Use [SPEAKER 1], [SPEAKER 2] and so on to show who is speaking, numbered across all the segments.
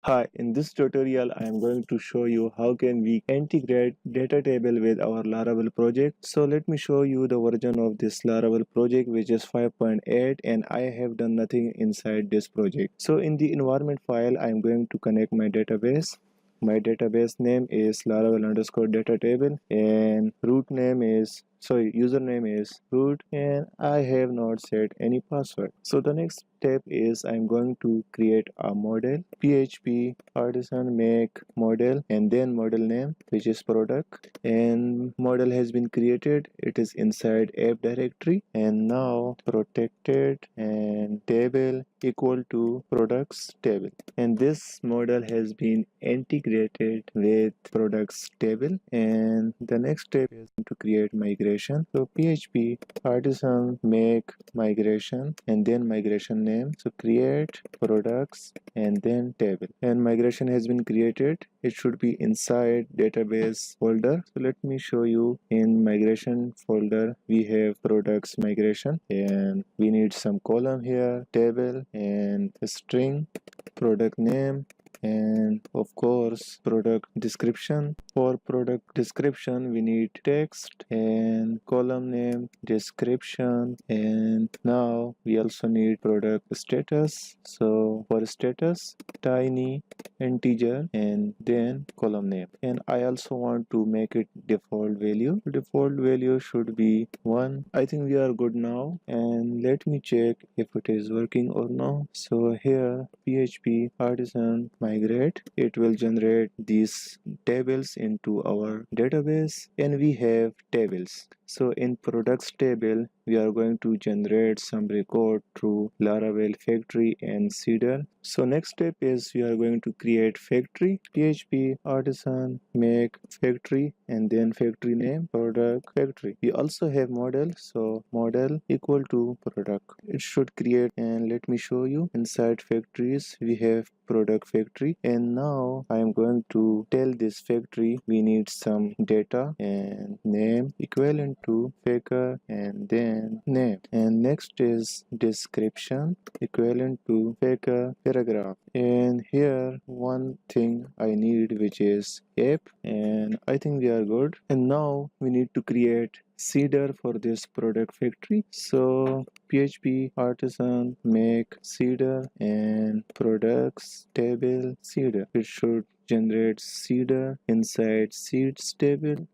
[SPEAKER 1] Hi, in this tutorial I am going to show you how can we integrate data table with our Laravel project. So let me show you the version of this Laravel project which is 5.8 and I have done nothing inside this project. So in the environment file I am going to connect my database. My database name is Laravel underscore datatable and root name is username is root and I have not set any password. So the next step is I'm going to create a model php artisan make model and then model name which is product, and model has been created. It is inside app directory and now protected and table equal to products table, and this model has been integrated with products table. And the next step is to create migration. So php artisan make migration and then migration name. So create products and then table, and migration has been created. It should be inside database folder. So let me show you. In migration folder we have products migration and we need some column here, table and string, product name, and of course product description. For product description we need text and column name, description, and now we also need product status. So for status, tiny integer and then column name, and I also want to make it default value. Default value should be 1. I think we are good now, and let me check if it is working or not. So here php artisan migrate, it will generate these tables into our database and we have tables. So in products table we are going to generate some record through Laravel factory and Cedar. So next step is we are going to create factory. php artisan make factory and then factory name product factory. We also have model, so model equal to product. It should create, and let me show you. Inside factories we have product factory, and now I am going to tell this factory we need some data and name equivalent to faker and then name, and next is description equivalent to faker paragraph. And here one thing I need which is app, and I think we are good. And now we need to create Cedar for this product factory. So php artisan make Cedar and products table Cedar. It should generate Cedar inside seeds table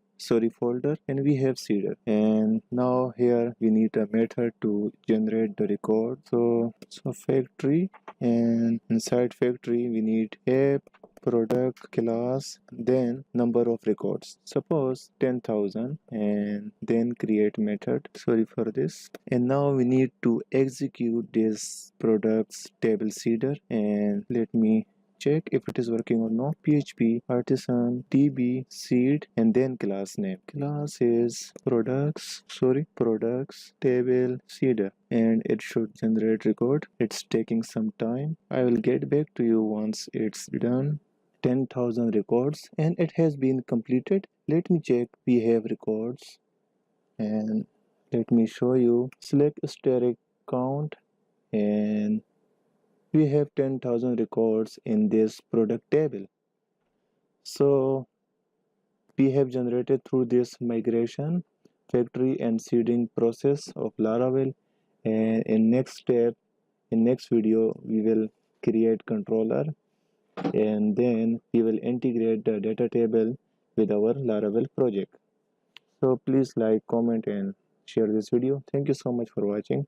[SPEAKER 1] folder, and we have Cedar. And now here we need a method to generate the record. So factory, and inside factory we need app product class then number of records, suppose 10,000, and then create method. Sorry for this. And now we need to execute this products table Cedar, and let me check if it is working or not. php artisan db seed and then class name. Class is products table Cedar, and it should generate record. It's taking some time. I will get back to you once it's done. 10,000 records and it has been completed. Let me check. We have records, and let me show you. Select static count, and we have 10,000 records in this product table. So we have generated through this migration factory and seeding process of Laravel, and in next step, in next video we will create controller, and then we will integrate the data table with our Laravel project. So please like, comment and share this video. Thank you so much for watching.